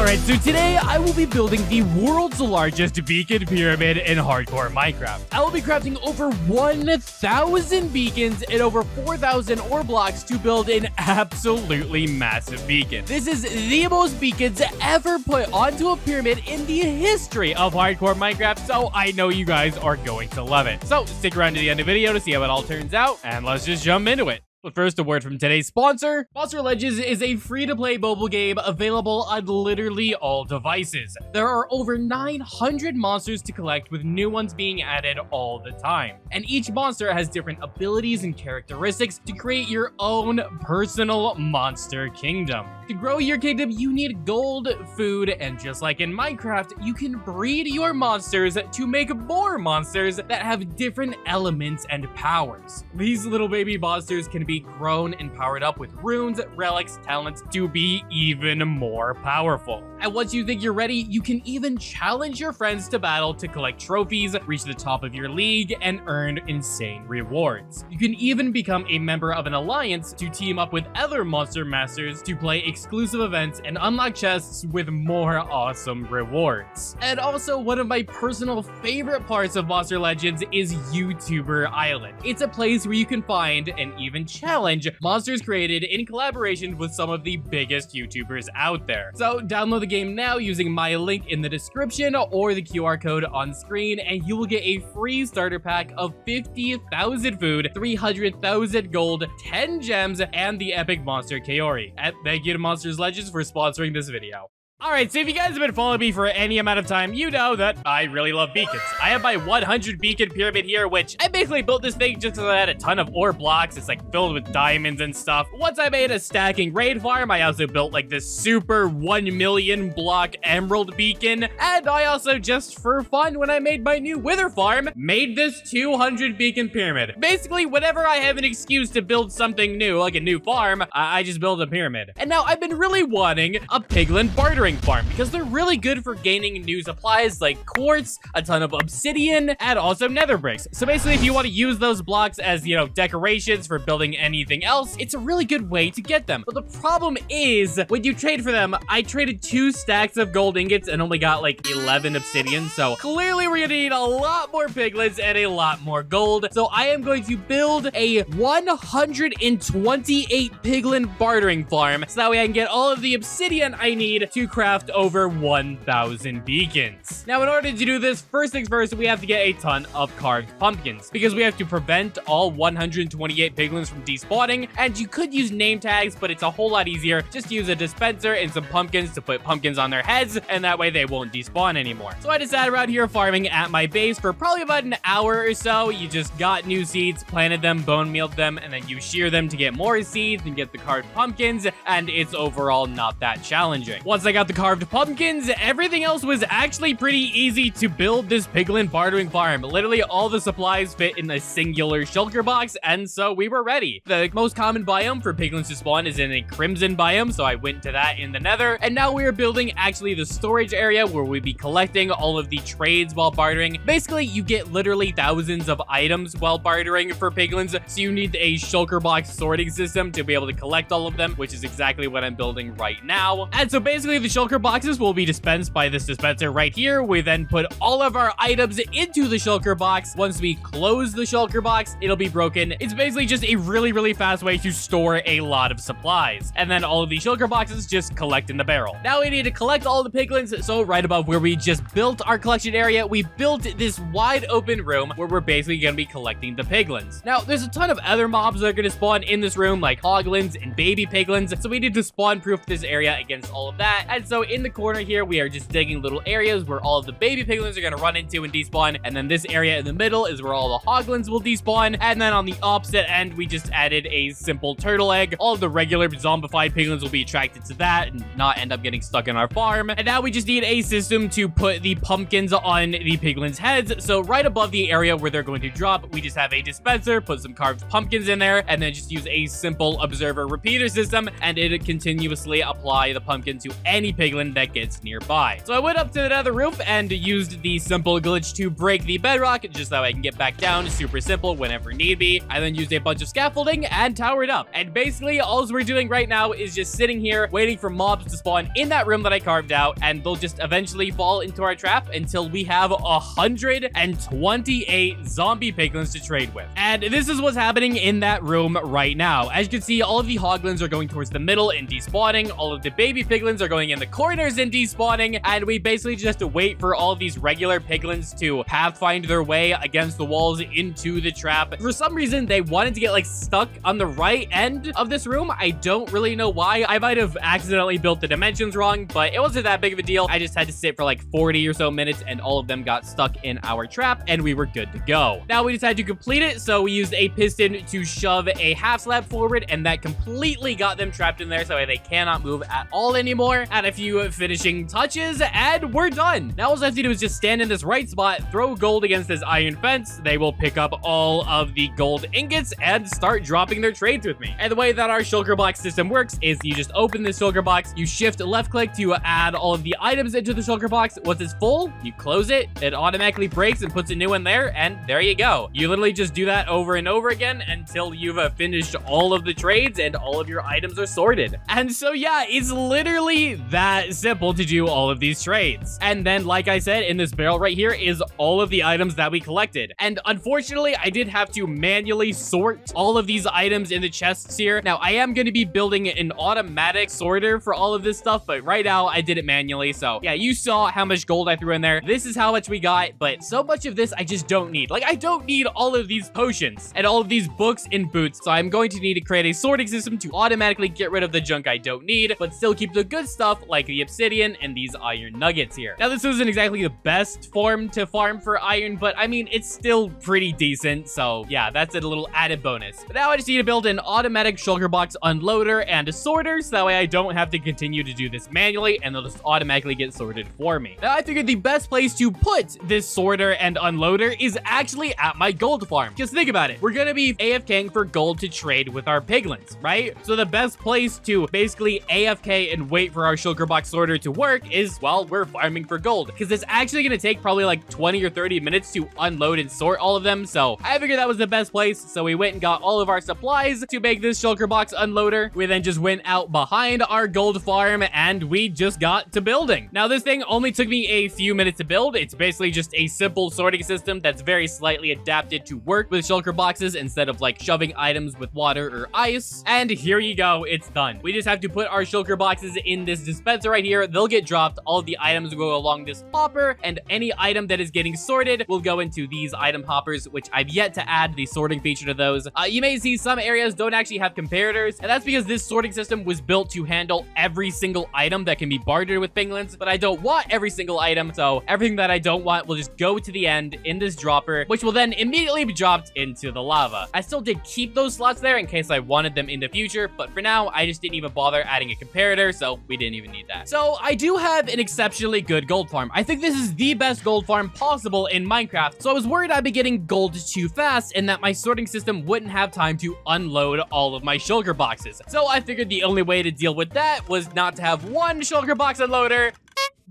Alright, so today I will be building the world's largest beacon pyramid in hardcore Minecraft. I will be crafting over 1,000 beacons and over 4,000 ore blocks to build an absolutely massive beacon. This is the most beacons ever put onto a pyramid in the history of hardcore Minecraft, so I know you guys are going to love it. So stick around to the end of the video to see how it all turns out, and let's just jump into it. But first, a word from today's sponsor. Monster Legends is a free-to-play mobile game available on literally all devices. There are over 900 monsters to collect, with new ones being added all the time. And each monster has different abilities and characteristics to create your own personal monster kingdom. To grow your kingdom, you need gold, food, and just like in Minecraft, you can breed your monsters to make more monsters that have different elements and powers. These little baby monsters can be grown and powered up with runes, relics, talents to be even more powerful. And once you think you're ready, you can even challenge your friends to battle to collect trophies, reach the top of your league, and earn insane rewards. You can even become a member of an alliance to team up with other monster masters to play exclusive events and unlock chests with more awesome rewards. And also, one of my personal favorite parts of Monster Legends is YouTuber Island. It's a place where you can find and even challenge monsters created in collaboration with some of the biggest YouTubers out there. So download the game now using my link in the description or the QR code on screen, and you will get a free starter pack of 50,000 food, 300,000 gold, 10 gems, and the epic monster Kaori. And thank you to Monsters Legends for sponsoring this video. Alright, so if you guys have been following me for any amount of time, you know that I really love beacons. I have my 100 beacon pyramid here, which I basically built this thing just because I had a ton of ore blocks. It's like filled with diamonds and stuff. Once I made a stacking raid farm, I also built like this super 1 million block emerald beacon. And I also, just for fun, when I made my new wither farm, made this 200 beacon pyramid. Basically, whenever I have an excuse to build something new, like a new farm, I just build a pyramid. And now I've been really wanting a Piglen Bartering farm because they're really good for gaining new supplies like quartz, a ton of obsidian, and also nether bricks. So basically, if you want to use those blocks as, you know, decorations for building anything else, it's a really good way to get them. But the problem is, when you trade for them, I traded 2 stacks of gold ingots and only got like 11 obsidian. So clearly we're gonna need a lot more piglets and a lot more gold. So I am going to build a 128 Piglen Bartering farm, so that way I can get all of the obsidian I need to craft over 1,000 beacons. Now, in order to do this, first things first, we have to get a ton of carved pumpkins because we have to prevent all 128 piglins from despawning. And you could use name tags, but it's a whole lot easier. Just use a dispenser and some pumpkins to put pumpkins on their heads, and that way they won't despawn anymore. So I just sat around here farming at my base for probably about an hour or so. You just got new seeds, planted them, bone mealed them, and then you shear them to get more seeds and get the carved pumpkins, and it's overall not that challenging. Once I got the carved pumpkins, everything else was actually pretty easy to build this Piglen Bartering farm. Literally all the supplies fit in a singular shulker box, and so we were ready. The most common biome for piglins to spawn is in a crimson biome, so I went to that in the nether, and now we are building actually the storage area where we'll be collecting all of the trades while bartering. Basically, you get literally thousands of items while bartering for piglins, so you need a shulker box sorting system to be able to collect all of them, which is exactly what I'm building right now. And so basically the shulker boxes will be dispensed by this dispenser right here. We then put all of our items into the shulker box. Once we close the shulker box, it'll be broken. It's basically just a really fast way to store a lot of supplies. And then all of the shulker boxes just collect in the barrel. Now we need to collect all the piglins. So right above where we just built our collection area, we built this wide open room where we're basically going to be collecting the piglins. Now there's a ton of other mobs that are going to spawn in this room, like hoglins and baby piglins. So we need to spawn proof this area against all of that. And so in the corner here, we are just digging little areas where all of the baby piglins are going to run into and despawn. And then this area in the middle is where all the hoglins will despawn. And then on the opposite end, we just added a simple turtle egg. All of the regular zombified piglins will be attracted to that and not end up getting stuck in our farm. And now we just need a system to put the pumpkins on the piglins' heads. So right above the area where they're going to drop, we just have a dispenser, put some carved pumpkins in there, and then just use a simple observer repeater system, and it continuously apply the pumpkin to any piglin that gets nearby. So I went up to the nether roof and used the simple glitch to break the bedrock, just so I can get back down. Super simple whenever need be. I then used a bunch of scaffolding and towered up. And basically, all we're doing right now is just sitting here waiting for mobs to spawn in that room that I carved out, and they'll just eventually fall into our trap until we have 128 zombie piglins to trade with. And this is what's happening in that room right now. As you can see, all of the hoglins are going towards the middle and despawning. All of the baby piglins are going in the corners and despawning. And we basically just have to wait for all of these regular piglins to pathfind their way against the walls into the trap. For some reason, they wanted to get like stuck on the right end of this room. I don't really know why. I might have accidentally built the dimensions wrong, but it wasn't that big of a deal. I just had to sit for like 40 or so minutes, and all of them got stuck in our trap, and we were good to go. Now we decided to complete it, so we used a piston to shove a half slab forward, and that completely got them trapped in there, so they cannot move at all anymore. Add a few finishing touches, and we're done. Now all I have to do is just stand in this right spot, throw gold against this iron fence. They will pick up all of the gold ingots and start dropping their trades with me. And the way that our shulker box system works is you just open the shulker box, you shift left click to add all of the items into the shulker box. Once it's full, you close it, it automatically breaks and puts a new one there, and there you go. You literally just do that over and over again until you've finished all of the trades and all of your items are sorted. And so yeah, it's literally that simple to do all of these trades. And then, like I said, in this barrel right here is all of the items that we collected. And unfortunately, I did have to manually sort all of these items in the chests here. Now, I am going to be building an automatic sorter for all of this stuff, but right now I did it manually. So yeah, you saw how much gold I threw in there. This is how much we got, but so much of this I just don't need. Like, I don't need all of these potions and all of these books and boots. So I'm going to need to create a sorting system to automatically get rid of the junk I don't need, but still keep the good stuff like the obsidian and these iron nuggets here. Now, this isn't exactly the best form to farm for iron, but I mean, it's still pretty decent. So yeah, that's a little added bonus. But now I just need to build an automatic shulker box unloader and a sorter, so that way I don't have to continue to do this manually, and they'll just automatically get sorted for me. Now, I figured the best place to put this sorter and unloader is actually at my gold farm. Just think about it. We're gonna be AFKing for gold to trade with our piglins, right? So the best place to basically AFK and wait for our shulker box sorter to work is while we're farming for gold, because it's actually gonna take probably like 20 or 30 minutes to unload and sort all of them. So I figured that was the best place. So we went and got all of our supplies to make this shulker box unloader. We then just went out behind our gold farm and we just got to building. Now, this thing only took me a few minutes to build. It's basically just a simple sorting system that's very slightly adapted to work with shulker boxes instead of like shoving items with water or ice. And here you go, it's done. We just have to put our shulker boxes in this dispenser right here. They'll get dropped. All of the items will go along this hopper, and any item that is getting sorted will go into these item hoppers, which I've yet to add the sorting feature to those. You may see some areas don't actually have comparators, and that's because this sorting system was built to handle every single item that can be bartered with piglins, but I don't want every single item, so everything that I don't want will just go to the end in this dropper, which will then immediately be dropped into the lava. I still did keep those slots there in case I wanted them in the future, but for now, I just didn't even bother adding a comparator, so we didn't even need that. So I do have an exceptionally good gold farm. I think this is the best gold farm possible in Minecraft, so I was worried I'd be getting gold too fast and that my sorting system wouldn't have time to unload all of my shulker boxes. So I figured the only way to deal with that was not to have one shulker box unloader,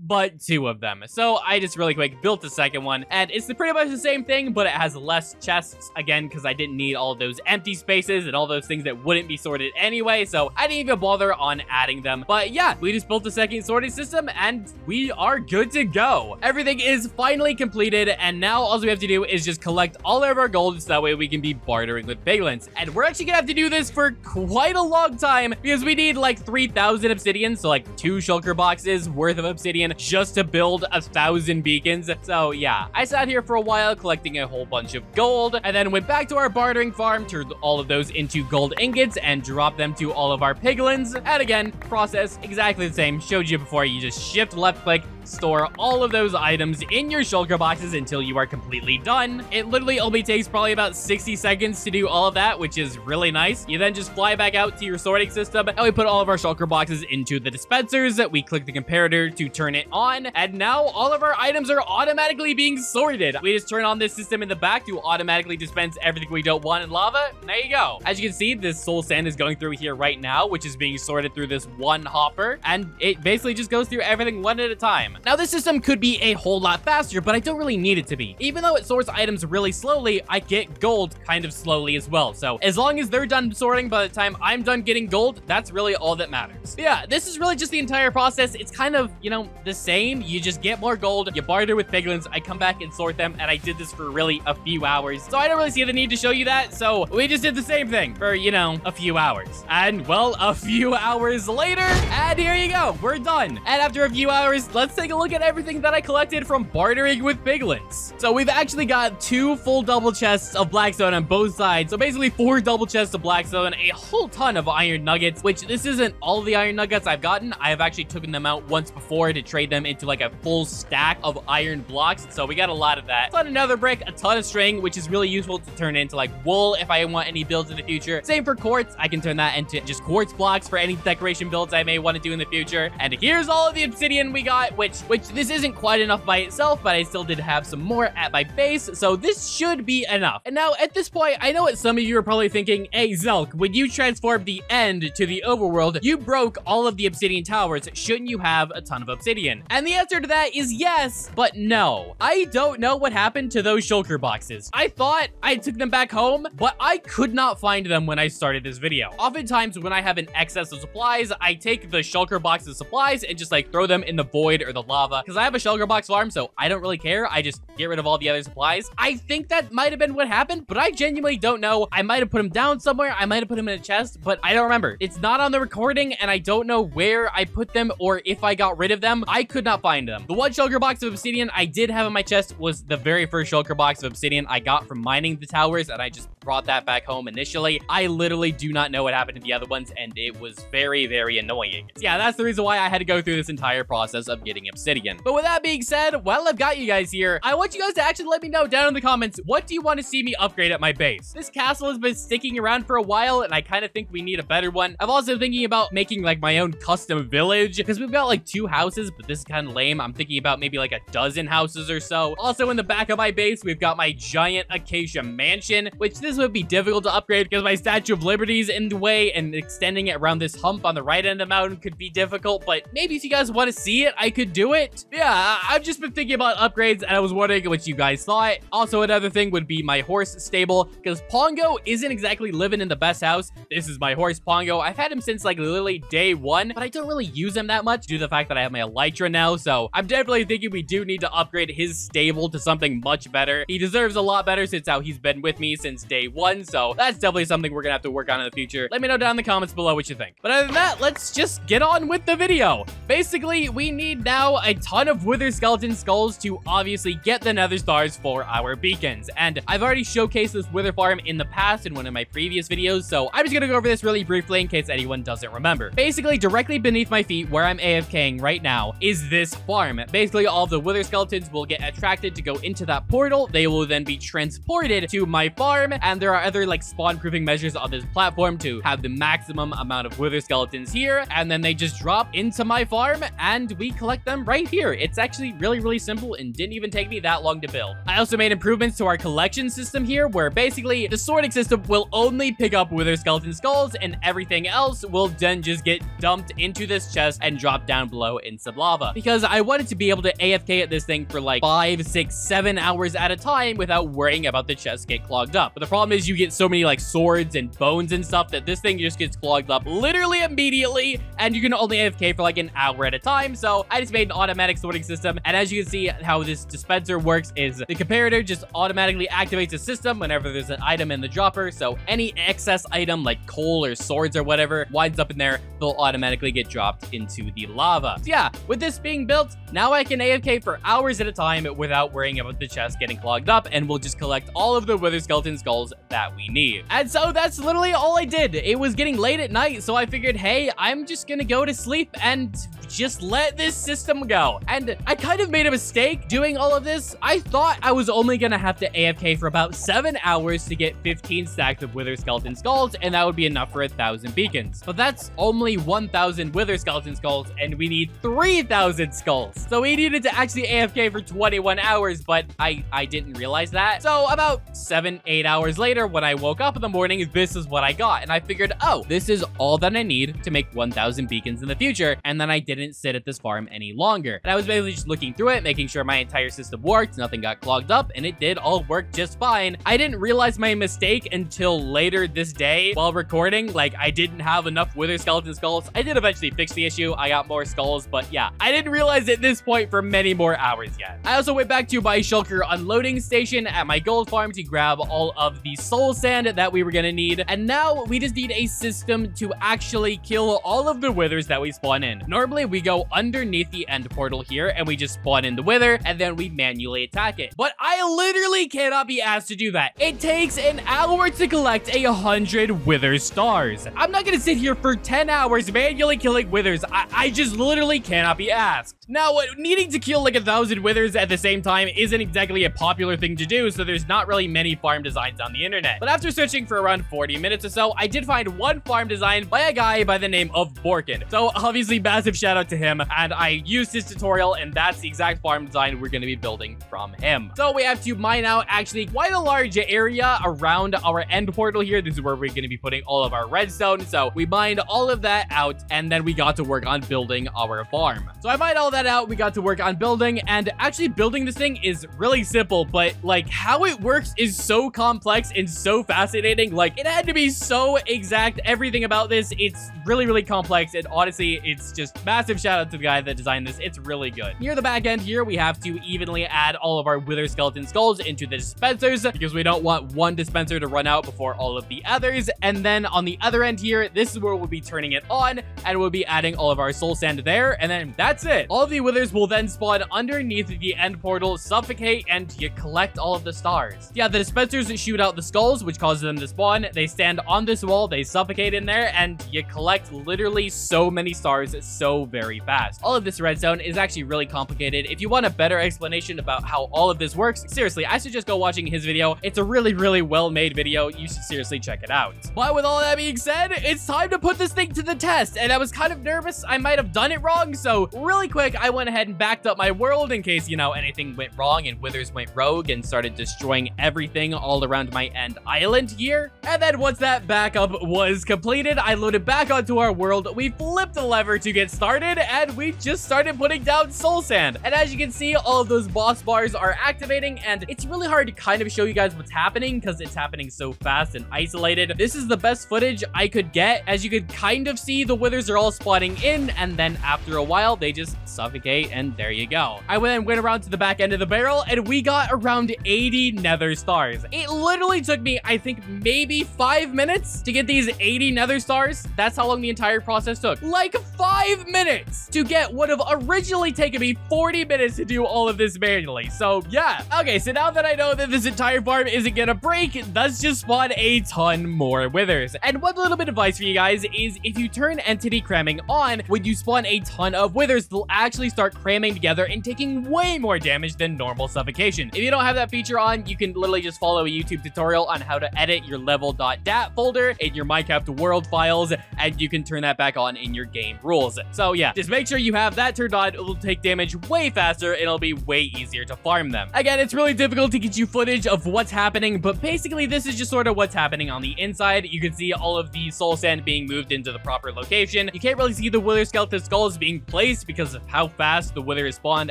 but two of them. So I just really quick built the second one, and it's pretty much the same thing, but it has less chests, again, because I didn't need all of those empty spaces and all those things that wouldn't be sorted anyway, so I didn't even bother on adding them. But yeah, we just built the second sorting system, and we are good to go. Everything is finally completed, and now all we have to do is just collect all of our gold, so that way we can be bartering with piglins. And we're actually gonna have to do this for quite a long time, because we need like 3,000 obsidian, so like 2 shulker boxes worth of obsidian just to build 1,000 beacons. So yeah, I sat here for a while collecting a whole bunch of gold, and then went back to our bartering farm, turned all of those into gold ingots, and dropped them to all of our piglins. And again, process exactly the same. Showed you before. You just shift left click, store all of those items in your shulker boxes until you are completely done. It literally only takes probably about 60 seconds to do all of that, which is really nice. You then just fly back out to your sorting system, and we put all of our shulker boxes into the dispensers. We click the comparator to turn it on, and now all of our items are automatically being sorted. We just turn on this system in the back to automatically dispense everything we don't want in lava. And there you go. As you can see, this soul sand is going through here right now, which is being sorted through this one hopper, and it basically just goes through everything one at a time. Now, this system could be a whole lot faster, but I don't really need it to be. Even though it sorts items really slowly, I get gold kind of slowly as well. So as long as they're done sorting by the time I'm done getting gold, that's really all that matters. Yeah, this is really just the entire process. It's kind of, you know, the same. You just get more gold, you barter with piglins, I come back and sort them, and I did this for really a few hours. So I don't really see the need to show you that. So we just did the same thing for, you know, a few hours. And well, a few hours later, and here you go, we're done. And after a few hours, let's take a look at everything that I collected from bartering with piglins. So we've actually got 2 full double chests of blackstone on both sides. So basically 4 double chests of blackstone, a whole ton of iron nuggets, which this isn't all of the iron nuggets I've gotten. I have actually taken them out once before to trade them into like a full stack of iron blocks. So we got a lot of that. A ton of nether brick, a ton of string, which is really useful to turn into like wool if I want any builds in the future. Same for quartz. I can turn that into just quartz blocks for any decoration builds I may want to do in the future. And here's all of the obsidian we got, which this isn't quite enough by itself, but I still did have some more at my base. So this should be enough. And now at this point, I know what some of you are probably thinking, hey, Zelk, when you transformed the end to the overworld, you broke all of the obsidian towers. Shouldn't you have a ton of obsidian? And the answer to that is yes, but no. I don't know what happened to those shulker boxes. I thought I took them back home, but I could not find them when I started this video. Oftentimes when I have an excess of supplies, I take the shulker box of supplies and just like throw them in the void or the lava, because I have a shulker box farm, so I don't really care. I just get rid of all the other supplies. I think that might have been what happened, but I genuinely don't know. I might have put them down somewhere. I might have put them in a chest, but I don't remember. It's not on the recording, and I don't know where I put them or if I got rid of them. I could not find them. The one shulker box of obsidian I did have in my chest was the very first shulker box of obsidian I got from mining the towers, and I just brought that back home initially. I literally do not know what happened to the other ones, and it was very, very annoying. So yeah, that's the reason why I had to go through this entire process of getting obsidian. But with that being said, while I've got you guys here, I want you guys to actually let me know down in the comments, what do you want to see me upgrade at my base? This castle has been sticking around for a while, and I kind of think we need a better one. I'm also thinking about making like my own custom village, because we've got like 2 houses, but this is kind of lame. I'm thinking about maybe like a dozen houses or so. Also in the back of my base, we've got my giant acacia mansion, which this would be difficult to upgrade because my Statue of Liberty is in the way, and extending it around this hump on the right end of the mountain could be difficult, but maybe if you guys want to see it, I could do it. Yeah, I've just been thinking about upgrades, and I was wondering what you guys thought. Also, another thing would be my horse stable, because Pongo isn't exactly living in the best house. This is my horse, Pongo. I've had him since like literally day 1, but I don't really use him that much due to the fact that I have my elytra now, so I'm definitely thinking we do need to upgrade his stable to something much better. He deserves a lot better since how he's been with me since day 1, so that's definitely something we're gonna have to work on in the future. Let me know down in the comments below what you think. But other than that, let's just get on with the video. Basically, we need now a ton of wither skeleton skulls to obviously get the nether stars for our beacons. And I've already showcased this wither farm in the past in one of my previous videos, so I'm just gonna go over this really briefly in case anyone doesn't remember. Basically, directly beneath my feet where I'm AFKing right now is this farm. Basically, all of the wither skeletons will get attracted to go into that portal. They will then be transported to my farm, and there are other like spawn proofing measures on this platform to have the maximum amount of wither skeletons here, and then they just drop into my farm and we collect them right here. It's actually really, really simple and didn't even take me that long to build. I also made improvements to our collection system here, where basically the sorting system will only pick up wither skeleton skulls, and everything else will then just get dumped into this chest and drop down below in some lava, because I wanted to be able to AFK at this thing for like 5, 6, 7 hours at a time without worrying about the chest get clogged up. But the problem is you get so many like swords and bones and stuff that this thing just gets clogged up literally immediately, and you can only AFK for like an hour at a time. So I just made an automatic sorting system, and as you can see, how this dispenser works is the comparator just automatically activates the system whenever there's an item in the dropper, so any excess item like coal or swords or whatever winds up in there, they'll automatically get dropped into the lava. So yeah, with this being built, now I can AFK for hours at a time without worrying about the chest getting clogged up, and we'll just collect all of the wither skeleton skulls that we need. And so that's literally all I did. It was getting late at night, so I figured, hey, I'm just gonna go to sleep and just let this system go. And I kind of made a mistake doing all of this. I thought I was only gonna have to AFK for about 7 hours to get 15 stacks of wither skeleton skulls, and that would be enough for 1,000 beacons. But that's only 1,000 wither skeleton skulls, and we need 3,000 3,000 skulls. So we needed to actually AFK for 21 hours, but I didn't realize that. So about 7-8 hours later, when I woke up in the morning, this is what I got. And I figured, oh, this is all that I need to make 1,000 beacons in the future. And then I didn't sit at this farm any longer. And I was basically just looking through it, making sure my entire system worked, nothing got clogged up, and it did all work just fine. I didn't realize my mistake until later this day while recording. Like, I didn't have enough wither skeleton skulls. I did eventually fix the issue. I got more skulls, but yeah, I didn't realize at this point for many more hours yet. I also went back to my shulker unloading station at my gold farm to grab all of the soul sand that we were gonna need. And now we just need a system to actually kill all of the withers that we spawn in. Normally, we go underneath the end portal here and we just spawn in the wither and then we manually attack it. But I literally cannot be asked to do that. It takes an hour to collect 100 wither stars. I'm not gonna sit here for 10 hours manually killing withers. I just literally cannot be asked. Now, needing to kill like 1,000 withers at the same time isn't exactly a popular thing to do, so there's not really many farm designs on the internet. But after searching for around 40 minutes or so, I did find one farm design by a guy by the name of Borkon. So obviously, massive shout out to him, and I used his tutorial, and that's the exact farm design we're going to be building from him. So we have to mine out actually quite a large area around our end portal here. This is where we're going to be putting all of our redstone. So we mined all of that out, and then we got to work on building our farm. So I mined all that out, we got to work on building, and actually building this thing is really simple, but like how it works is so complex and so fascinating. Like, it had to be so exact. Everything about this, it's really complex, and honestly, it's just massive shout out to the guy that designed this. It's really good. Near the back end here, we have to evenly add all of our wither skeleton skulls into the dispensers because we don't want one dispenser to run out before all of the others. And then on the other end here, this is where we'll be turning it on, and we'll be adding all of our soul sand there, and then that's it. All of the withers will then spawn underneath the end portal, suffocate, and you collect all of the stars. Yeah, the dispensers shoot out the skulls, which causes them to spawn. They stand on this wall, they suffocate in there, and you collect literally so many stars so very fast. All of this redstone is actually really complicated. If you want a better explanation about how all of this works, seriously, I suggest go watching his video. It's a really well-made video. You should seriously check it out. But with all that being said, it's time to put this thing to the test, and I was kind of nervous I might have done it wrong, so really quick, I went ahead and backed up my world in case, you know, anything went wrong and withers went rogue and started destroying everything all around my end island here. And then once that backup was completed, I loaded back onto our world. We flipped the lever to get started, and we just started putting down soul sand. And as you can see, all of those boss bars are activating, and it's really hard to kind of show you guys what's happening because it's happening so fast and isolated. This is the best footage I could get. As you could kind of see, the withers are all spawning in, and then after a while, they just suffocate, and there you go. I went around to the back end of the barrel, and we got around 80 nether stars. It literally took me, I think, maybe 5 minutes to get these 80 nether stars. That's how long the entire process took. Like 5 minutes to get what have originally taken me 40 minutes to do all of this manually. So yeah. Okay, so now that I know that this entire farm isn't gonna break, let's just spawn a ton more withers. And one little bit of advice for you guys is if you turn entity cramming on, when you spawn a ton of withers, they'll actually start cramming together and taking way more damage than normal suffocation. If you don't have that feature on, you can literally just follow a YouTube tutorial on how to edit your level.dat folder in your Minecraft world files, and you can turn that back on in your game rules. So yeah, just make sure you have that turned on. It will take damage way faster, and it'll be way easier to farm them. Again, it's really difficult to get you footage of what's happening, but basically this is just sort of what's happening on the inside. You can see all of the soul sand being moved into the proper location. You can't really see the wither skeleton skulls being placed because of how fast the wither is spawned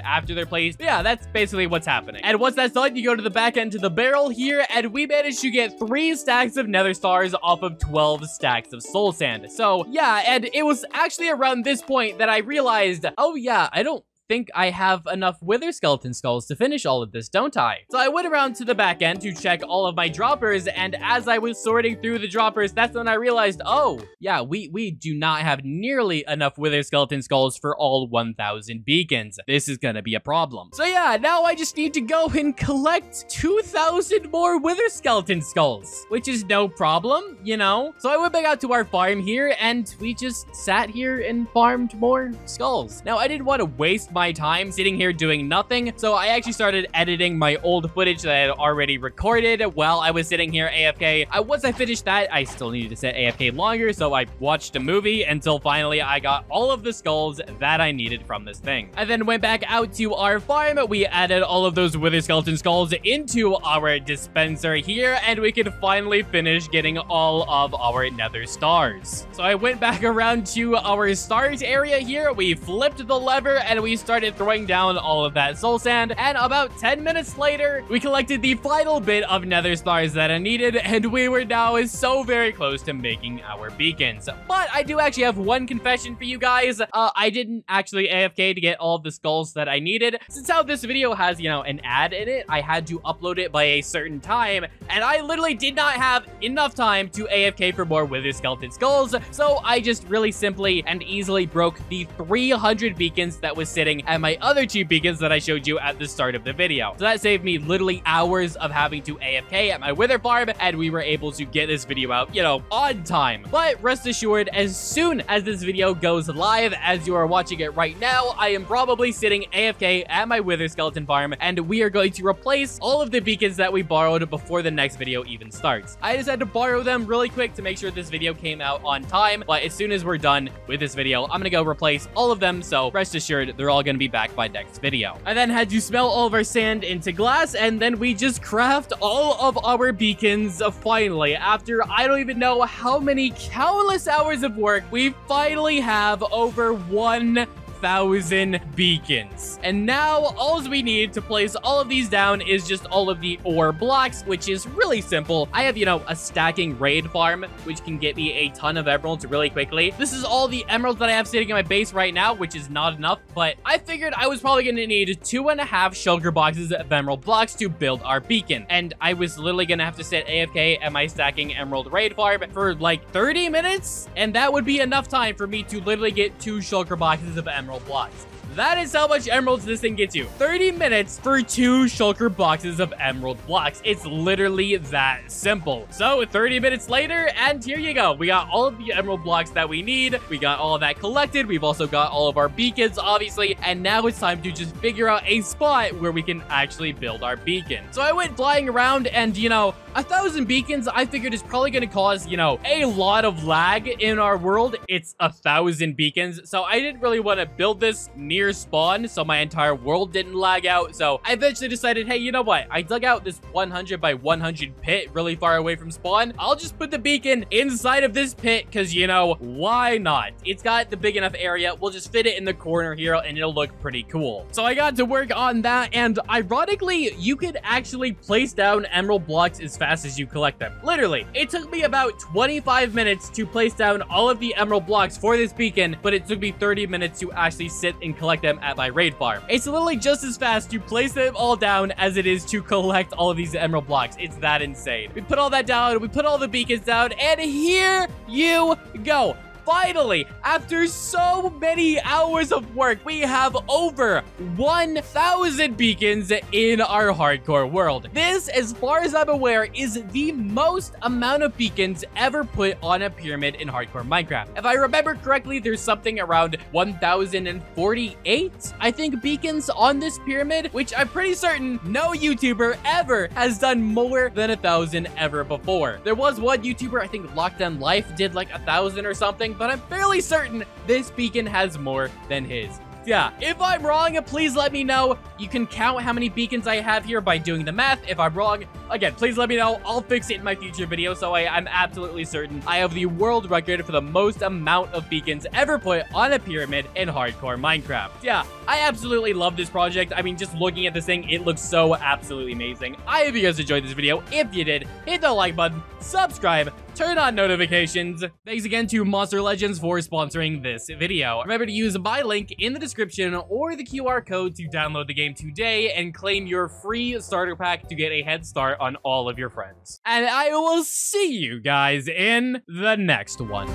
after they're placed. But yeah, that's basically what's happening. And once that's done, you go to the back end to the barrel here, and we managed to get 3 stacks of nether stars off of 12 stacks of soul sand. So yeah, and it was actually around this point that I realized, oh yeah, I don't think I have enough wither skeleton skulls to finish all of this, don't I? So I went around to the back end to check all of my droppers, and as I was sorting through the droppers, that's when I realized, oh, yeah, we do not have nearly enough wither skeleton skulls for all 1,000 beacons. This is gonna be a problem. So yeah, now I just need to go and collect 2,000 more wither skeleton skulls, which is no problem, you know? So I went back out to our farm here, and we just sat here and farmed more skulls. Now, I didn't want to waste my time sitting here doing nothing. So I actually started editing my old footage that I had already recorded while I was sitting here AFK. Once I finished that, I still needed to sit AFK longer, so I watched a movie until finally I got all of the skulls that I needed from this thing. I then went back out to our farm. We added all of those wither skeleton skulls into our dispenser here, and we could finally finish getting all of our nether stars. So I went back around to our stars area here. We flipped the lever and we started throwing down all of that soul sand, and about 10 minutes later, we collected the final bit of nether stars that I needed, and we were now so very close to making our beacons. But I do actually have one confession for you guys. I didn't actually AFK to get all of the skulls that I needed. Since how this video has, you know, an ad in it, I had to upload it by a certain time, and I literally did not have enough time to AFK for more wither skeleton skulls, so I just really simply and easily broke the 300 beacons that was sitting at my other 2 beacons that I showed you at the start of the video. So that saved me literally hours of having to AFK at my wither farm, and we were able to get this video out, you know, on time. But rest assured, as soon as this video goes live, as you are watching it right now, I am probably sitting AFK at my wither skeleton farm, and we are going to replace all of the beacons that we borrowed before the next video even starts. I just had to borrow them really quick to make sure this video came out on time, but as soon as we're done with this video, I'm gonna go replace all of them, so rest assured, they're all gonna be back by next video. I then had to smelt all of our sand into glass, and then we just craft all of our beacons finally. After I don't even know how many countless hours of work, we finally have over 1,000 beacons. And now all we need to place all of these down is just all of the ore blocks, which is really simple. I have, you know, a stacking raid farm, which can get me a ton of emeralds really quickly. This is all the emeralds that I have sitting in my base right now, which is not enough, but I figured I was probably gonna need 2.5 shulker boxes of emerald blocks to build our beacon. And I was literally gonna have to sit AFK at my stacking emerald raid farm for like 30 minutes, and that would be enough time for me to literally get 2 shulker boxes of emerald blocks. That is how much emeralds this thing gets you. 30 minutes for 2 shulker boxes of emerald blocks. It's literally that simple. So 30 minutes later, and here you go. We got all of the emerald blocks that we need. We got all of that collected. We've also got all of our beacons, obviously. And now it's time to just figure out a spot where we can actually build our beacon. So I went flying around, and, you know, 1,000 beacons, I figured is probably going to cause, you know, a lot of lag in our world. It's 1,000 beacons. So I didn't really want to build this near spawn so my entire world didn't lag out. So I eventually decided, hey, you know what? I dug out this 100 by 100 pit really far away from spawn. I'll just put the beacon inside of this pit because, you know, why not? It's got the big enough area. We'll just fit it in the corner here and it'll look pretty cool. So I got to work on that, and ironically, you could actually place down emerald blocks as fast as you collect them. Literally, it took me about 25 minutes to place down all of the emerald blocks for this beacon, but it took me 30 minutes to actually sit and collect them at my raid farm. It's literally just as fast to place them all down as it is to collect all of these emerald blocks. It's that insane. We put all that down, we put all the beacons down, and here you go. Finally, after so many hours of work, we have over 1,000 beacons in our hardcore world. This, as far as I'm aware, is the most amount of beacons ever put on a pyramid in hardcore Minecraft. If I remember correctly, there's something around 1,048, I think, beacons on this pyramid, which I'm pretty certain no YouTuber ever has done more than 1,000 ever before. There was one YouTuber, I think Lockdown Life, did like 1,000 or something, but I'm fairly certain this beacon has more than his. Yeah, if I'm wrong, please let me know. You can count how many beacons I have here by doing the math. If I'm wrong, again, please let me know. I'll fix it in my future video, so I'm absolutely certain I have the world record for the most amount of beacons ever put on a pyramid in hardcore Minecraft. Yeah, I absolutely love this project. I mean, just looking at this thing, it looks so absolutely amazing. I hope you guys enjoyed this video. If you did, hit the like button, subscribe, turn on notifications. Thanks again to Monster Legends for sponsoring this video. Remember to use my link in the description or the QR code to download the game today and claim your free starter pack to get a head start on all of your friends. And I will see you guys in the next one.